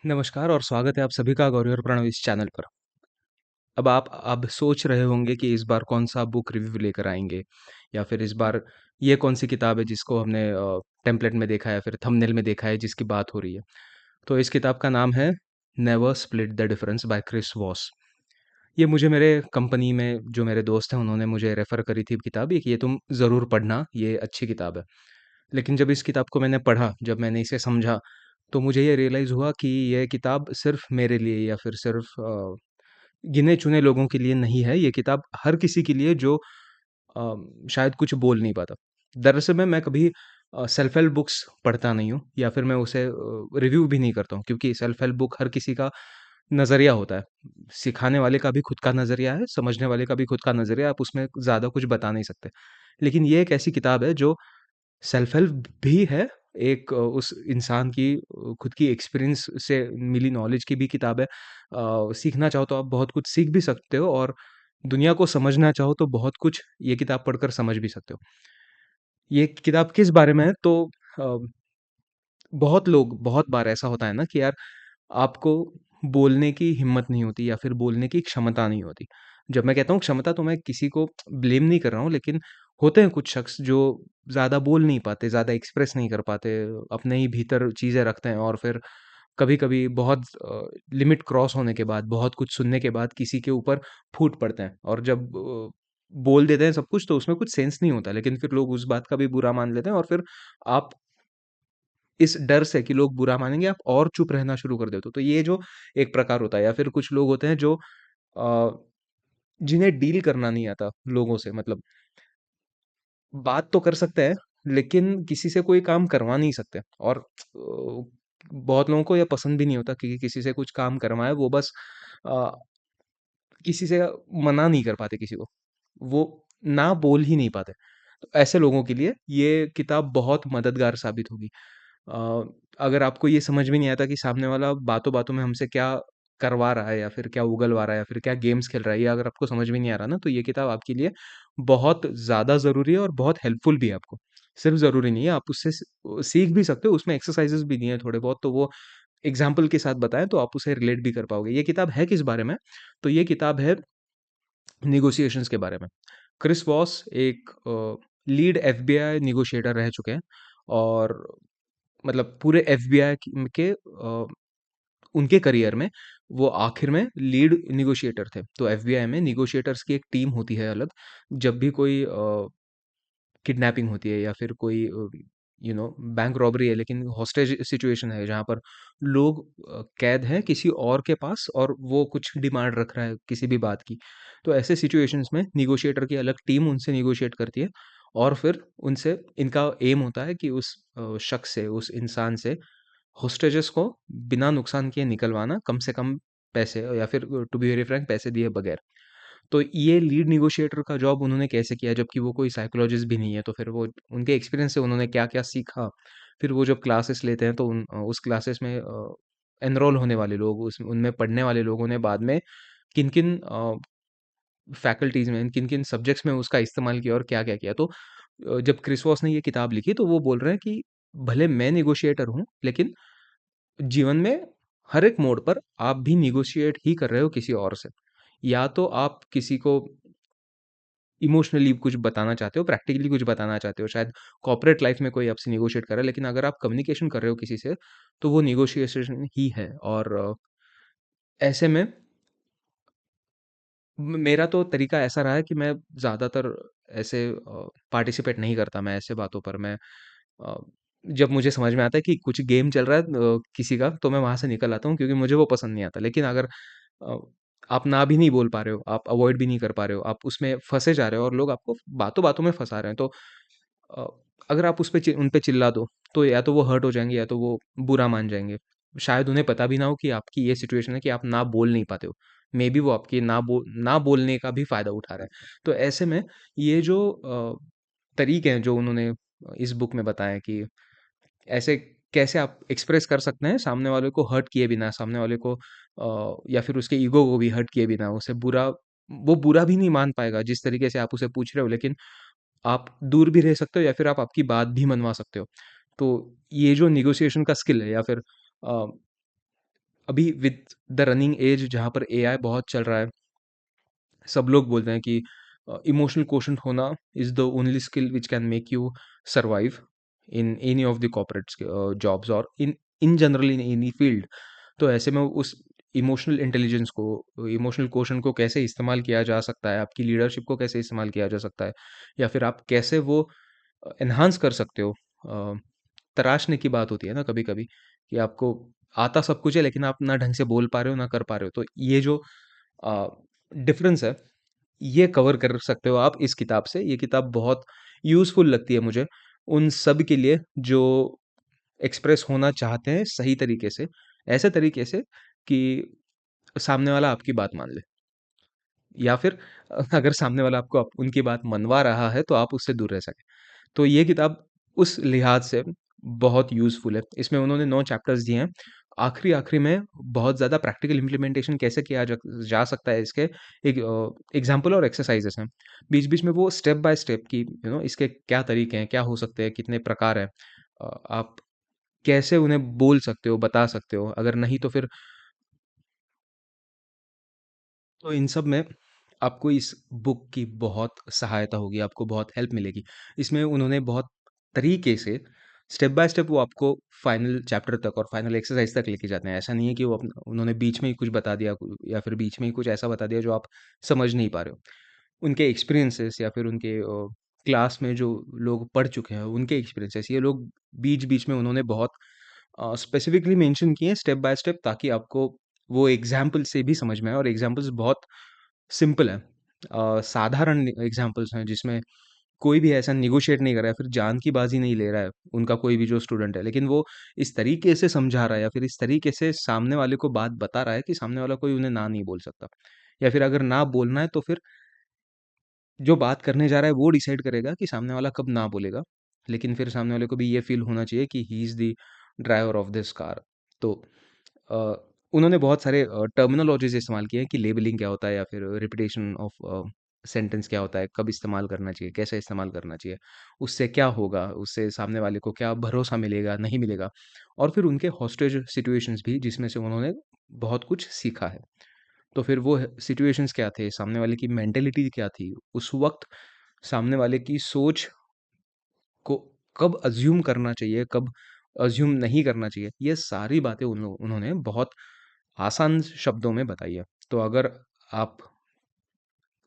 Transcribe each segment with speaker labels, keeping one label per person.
Speaker 1: नमस्कार और स्वागत है आप सभी का गौरी और प्रणव इस चैनल पर। अब सोच रहे होंगे कि इस बार कौन-सा बुक रिव्यू लेकर आएँगे या फिर इस बार ये कौन-सी किताब है जिसको हमने टेम्पलेट में देखा है या फिर थंबनेल में देखा है जिसकी बात हो रही है। तो इस किताब का नाम है never split the difference by Chris Voss. ये मुझे मेरे कंपनी में जो मेरे दोस्त हैं उन्होंने मुझे रेफ़र करी थी किताब ये कि ये तुम ज़रूर पढ़ना, ये अच्छी किताब है। लेकिन जब इस किताब को मैंने पढ़ा, जब मैंने इसे समझा, तो मुझे ये रियलाइज़ हुआ कि ये किताब सिर्फ़ मेरे लिए या फिर सिर्फ़ गिने-चुने लोगों के लिए नहीं है, ये किताब हर किसी के लिए जो शायद कुछ बोल नहीं पाता। दरअसल में मैं कभी सेल्फ हेल्प बुक्स पढ़ता नहीं हूँ या फिर मैं उसे रिव्यू भी नहीं करता हूँ क्योंकि सेल्फ हेल्प बुक हर किसी का नज़रिया होता है। सिखाने वाले का भी खुद का नज़रिया है, समझने वाले का भी खुद का नज़रिया है, आप उसमें ज़्यादा कुछ बता नहीं सकते। लेकिन ये एक ऐसी किताब है जो सेल्फ हेल्प भी है, एक उस इंसान की खुद की एक्सपीरियंस से मिली नॉलेज की भी किताब है। सीखना चाहो तो आप बहुत कुछ सीख भी सकते हो और दुनिया को समझना चाहो तो बहुत कुछ ये किताब पढ़कर समझ भी सकते हो। ये किताब किस बारे में है तो अ, बहुत बार ऐसा होता है ना कि यार आपको बोलने की हिम्मत नहीं होती या फिर बोलने की क्षमता नहीं होती। जब मैं कहता हूँ क्षमता तो मैं किसी को ब्लेम नहीं कर रहा हूँ लेकिन होते हैं कुछ शख्स जो ज़्यादा बोल नहीं पाते, ज़्यादा एक्सप्रेस नहीं कर पाते, अपने ही भीतर चीज़ें रखते हैं और फिर कभी-कभी बहुत लिमिट क्रॉस होने के बाद, बहुत कुछ सुनने के बाद किसी के ऊपर फूट पड़ते हैं और जब बोल देते हैं सब कुछ तो उसमें कुछ सेंस नहीं होता लेकिन फिर लोग उस बात का भी बुरा मान लेते हैं और फिर आप इस डर से कि लोग बुरा मानेंगे आप और चुप रहना शुरू कर देते हो। तो ये जो एक प्रकार होता है या फिर कुछ लोग होते हैं जो अ, जिन्हें डील करना नहीं आता लोगों से मतलब बात तो कर सकते हैं, लेकिन किसी से कोई काम करवा नहीं सकते और बहुत लोगों को ये पसंद भी नहीं होता कि किसी से कुछ काम करवाएँ वो बस अ, किसी से मना नहीं कर पाते किसी को। वो ना बोल ही नहीं पाते। तो ऐसे लोगों के लिए ये किताब बहुत मददगार साबित होगी। अ, अगर आपको ये समझ में नहीं आता कि सामने वाला बातों-बातों में हमसे क्या करवा रहा है या फिर क्या उगलवा रहा है या फिर क्या गेम्स खेल रहा है, ये अगर आपको समझ में नहीं आ रहा ना, तो ये किताब आपके लिए बहुत ज़्यादा ज़रूरी है और बहुत हेल्पफुल भी है आपको। सिर्फ़ ज़रूरी नहीं है, आप उससे सीख भी सकते हो, उसमें एक्सरसाइज़ेज़ भी दिए हैं थोड़े बहुत, तो वो एग्ज़ाम्पल के साथ बताएँ तो आप उसे रिलेट भी कर पाओगे। ये किताब है किस बारे में? तो ये किताब है नेगोशिएशंस के बारे में। क्रिस वॉस एक लीड एफबीआई नेगोशिएटर रह चुके हैं और मतलब पूरे एफबीआई के उनके करियर में वो आखिर में लीड नेगोशिएटर थे। तो एफबीआई में नेगोशिएटर्स की एक टीम होती है अलग। जब भी कोई किडनैपिंग होती है या फिर कोई बैंक रॉबरी है लेकिन हॉस्टेज सिचुएशन है जहाँ पर लोग कैद हैं किसी और के पास और वो कुछ डिमांड रख रहा है किसी भी बात की। तो ऐसे सिचुएशंस में नेगोशिएटर की अलग टीम उनसे नेगोशिएट करती है और फिर उनसे इनका एम होता है कि उस शख्स से, उस इंसान से होस्टेजेस को बिना नुकसान किए निकलवाना, कम से कम पैसे या फिर टू बी वेरी फ्रैंक पैसे दिए बगैर। तो ये लीड नेगोशिएटर का जॉब उन्होंने कैसे किया जबकि वो कोई साइकोलॉजिस्ट भी नहीं है, तो फिर वो उनके एक्सपीरियंस से उन्होंने क्या-क्या सीखा। फिर वो जब क्लासेस लेते हैं तो उस क्लासेस में एनरोल होने वाले लोग, उस उनमें पढ़ने वाले लोगों ने बाद में किन-किन फैकल्टीज़ में, किन-किन सब्जेक्ट्स में उसका इस्तेमाल किया और क्या-क्या किया। तो जब क्रिस वॉस ने ये किताब लिखी तो वो बोल रहे हैं कि भले मैं नेगोशिएटर हूँ, लेकिन जीवन में हर एक मोड़ पर आप भी नेगोशिएट ही कर रहे हो किसी और से। या तो आप किसी को इमोशनली कुछ बताना चाहते हो, प्रैक्टिकली कुछ बताना चाहते हो, शायद कॉर्पोरेट लाइफ़ में कोई आपसे नेगोशिएट कर रहा है, लेकिन अगर आप कम्युनिकेशन कर रहे हो किसी से, तो वो नेगोशिएशन ही है और ऐसे में मेरा तो तरीका ऐसा रहा है कि मैं ज़्यादातर ऐसे पार्टिसिपेट नहीं करता मैं ऐसे बातों पर। मैं अ, जब मुझे समझ में आता है कि कुछ गेम चल रहा है किसी का, तो मैं वहाँ से निकल आता हूँ क्योंकि मुझे वो पसंद नहीं आता। लेकिन अगर अ, आप ना भी नहीं बोल पा रहे हो, आप अवॉइड भी नहीं कर पा रहे हो, आप उसमें फँसे जा रहे हो और लोग आपको बातों-बातों में फँसा रहे हैं, तो अ, अगर आप उन पे चिल्ला दो, तो या तो वो हर्ट हो जाएँगे या तो वो बुरा मान जाएँगे। शायद उन्हें पता भी ना हो कि आपकी ये सिचुएशन है कि आप ना बोल नहीं पाते हो। मेबी वो आपके ना बोलने का भी फ़ायदा उठा रहे हैं। तो ऐसे में ये जो तरीके हैं जो उन्होंने इस बुक में बताएँ कि ऐसे कैसे आप एक्सप्रेस कर सकते हैं सामने वाले को हर्ट किए बिना, सामने वाले को या फिर उसके ईगो को भी हर्ट किए बिना, उसे बुरा वो बुरा भी नहीं मान पाएगा जिस तरीके से आप उसे पूछ रहे हो, लेकिन आप दूर भी रह सकते हो या फिर आप आपकी बात भी मनवा सकते हो। तो ये जो नेगोशिएशन का स्किल है या फिर अ, अभी विद द रनिंग एज जहाँ पर एआई बहुत चल रहा है, सब लोग बोलते हैं कि इमोशनल क्वोशंट होना is the only skill which can make you survive in any of the corporates jobs और in general in any field. तो ऐसे में उस इमोशनल इंटेलिजेंस को, इमोशनल क्वोशंट को कैसे इस्तेमाल किया जा सकता है, आपकी लीडरशिप को कैसे इस्तेमाल किया जा सकता है, या फिर आप कैसे वो एनहांस कर सकते हो। तराशने की बात होती है ना कभी-कभी कि आपको आता सब कुछ है लेकिन आप ना ढंग से बोल पा रहे हो, ना कर पा रहे हो। तो ये जो अ, डिफ़रेंस है, ये कवर कर सकते हो आप इस किताब से। ये किताब बहुत यूज़फुल लगती है मुझे, उन सब के लिए जो एक्सप्रेस होना चाहते हैं सही तरीके से, ऐसे तरीके से कि सामने वाला आपकी बात मान ले। या फिर अगर सामने वाला आपको उनकी बात मनवा रहा है तो आप उससे दूर रह सकें। तो ये किताब उस लिहाज से बहुत यूज़फुल है। इसमें उन्होंने 9 चैप्टर्स दिए हैं। आखिरी-आखिरी में बहुत ज़्यादा प्रैक्टिकल इम्प्लीमेंटेशन कैसे किया जा सकता है इसके एक एग्ज़ाम्पल और एक्सरसाइज़ेज़ हैं। बीच-बीच में वो स्टेप बाय स्टेप कि इसके क्या तरीके हैं, क्या हो सकते हैं, कितने प्रकार हैं। आप कैसे उन्हें बोल सकते हो, बता सकते हो। अगर नहीं तो फिर तो इन सब में आपको इस बुक की बहुत सहायता होगी, आपको बहुत हेल्प मिलेगी। इसमें उन्होंने बहुत तरीके से स्टेप बाय स्टेप वो आपको फाइनल चैप्टर तक और फाइनल एक्सरसाइज तक लेके जाते हैं। ऐसा नहीं है कि वो उन्होंने बीच में ही कुछ बता दिया या फिर बीच में ही कुछ ऐसा बता दिया जो आप समझ नहीं पा रहे हो। उनके एक्सपीरियंसेस या फिर उनके क्लास में जो लोग पढ़ चुके हैं, उनके एक्सपीरियंसेस ये लोग बीच-बीच में उन्होंने बहुत स्पेसिफिकली मेंशन किए हैं स्टेप बाय स्टेप, ताकि आपको वो एग्ज़ाम्पल से भी समझ में आए और एग्ज़ाम्पल्स बहुत सिंपल हैं। साधारण एग्ज़ाम्पल्स हैं जिसमें कोई भी ऐसा नेगोशिएट नहीं कर रहा है, फिर जान की बाज़ी नहीं ले रहा है, उनका कोई भी जो स्टूडेंट है। लेकिन वो इस तरीके से समझा रहा है या फिर इस तरीके से सामने वाले को बात बता रहा है कि सामने वाला कोई उन्हें ना नहीं बोल सकता। या फिर अगर ना बोलना है तो फिर जो बात करने जा रहा है वो डिसाइड करेगा कि सामने वाला कब ना बोलेगा। लेकिन फिर सामने वाले को भी ये फ़ील होना चाहिए कि he is the driver of this car. तो अ, उन्होंने बहुत सारे टर्मिनोलॉजीज़ इस्तेमाल किए हैं कि लेबलिंग क्या होता है या फिर रिपिटेशन ऑफ सेंटेंस क्या होता है, कब इस्तेमाल करना चाहिए, कैसे इस्तेमाल करना चाहिए, उससे क्या होगा, उससे सामने वाले को क्या भरोसा मिलेगा, नहीं मिलेगा। और फिर उनके हॉस्टेज सिचुएशंस भी जिसमें से उन्होंने बहुत कुछ सीखा है। तो फिर वो सिचुएशंस क्या थे, सामने वाले की मेंटालिटी क्या थी, उस वक़्त सामने वाले की सोच को कब अज़्यूम करना चाहिए, कब अज़्यूम नहीं करना चाहिए, ये सारी बातें उन्होंने बहुत आसान शब्दों में बताई है। तो अगर आप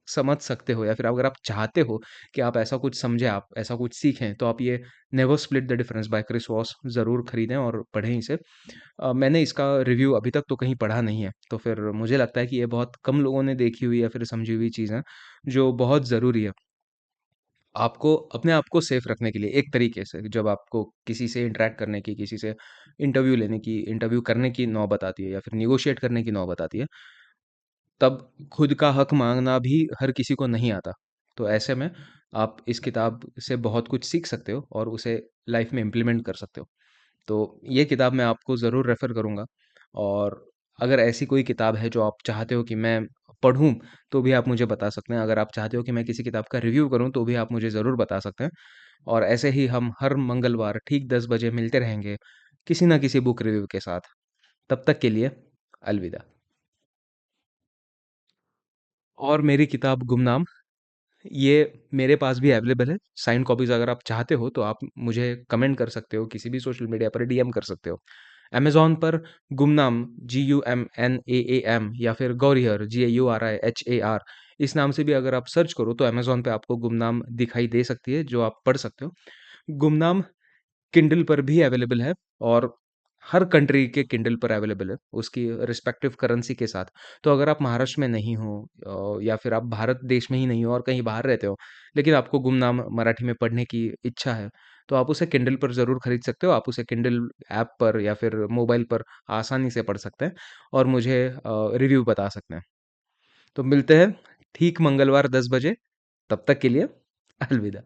Speaker 1: समझ सकते हो या फिर अगर आप चाहते हो कि आप ऐसा कुछ समझें, आप ऐसा कुछ सीखें, तो आप ये never split the difference by Chris Voss ज़रूर खरीदें और पढ़ें इसे। मैंने इसका रिव्यू अभी तक तो कहीं पढ़ा नहीं है, तो फिर मुझे लगता है कि ये बहुत कम लोगों ने देखी हुई या फिर समझी हुई चीज़ है, जो बहुत ज़रूरी है। आपको अपने आप को सेफ रखने के लिए एक तरीके से जब आपको किसी से इंटरैक्ट करने की, किसी से इंटरव्यू लेने की, इंटरव्यू करने की नौबत आती है या फिर नेगोशिएट करने की नौबत आती है, तब खुद का हक माँगना भी हर किसी को नहीं आता। तो ऐसे में आप इस किताब से बहुत कुछ सीख सकते हो और उसे लाइफ़ में इम्प्लीमेंट कर सकते हो। तो ये किताब मैं आपको ज़रूर रेफ़र करूँगा। और अगर ऐसी कोई किताब है जो आप चाहते हो कि मैं पढ़ूँ, तो भी आप मुझे बता सकते हैं। अगर आप चाहते हो कि मैं किसी किताब का रिव्यू करूँ, तो भी आप मुझे ज़रूर बता सकते हैं। और ऐसे ही हम हर मंगलवार ठीक 10 बजे मिलते रहेंगे, किसी न किसी बुक रिव्यू के साथ। तब तक के लिए अलविदा। और मेरी किताब गुमनाम, ये मेरे पास भी अवेलेबल है। साइन्ड कॉपीज़ अगर आप चाहते हो, तो आप मुझे कमेंट कर सकते हो, किसी भी सोशल मीडिया पर डीएम कर सकते हो। अमेज़न पर गुमनाम GUMNAAM या फिर गौरिहर GAURIHAR इस नाम से भी अगर आप सर्च करो, तो अमेज़न पे आपको गुमनाम दिखाई दे सकती है, जो आप पढ़ सकते हो। गुमनाम किंडल पर भी अवेलेबल है और हर कंट्री के किंडल पर अवेलेबल है, उसकी रिस्पेक्टिव करेंसी के साथ। तो अगर आप महाराष्ट्र में नहीं हो या फिर आप भारत देश में ही नहीं हो और कहीं बाहर रहते हो, लेकिन आपको गुमनाम मराठी में पढ़ने की इच्छा है, तो आप उसे किंडल पर ज़रूर खरीद सकते हो। आप उसे किंडल ऐप पर या फिर मोबाइल पर आसानी से पढ़ सकते हैं और मुझे रिव्यू बता सकते हैं। तो मिलते हैं ठीक मंगलवार 10 बजे, तब तक के लिए अलविदा।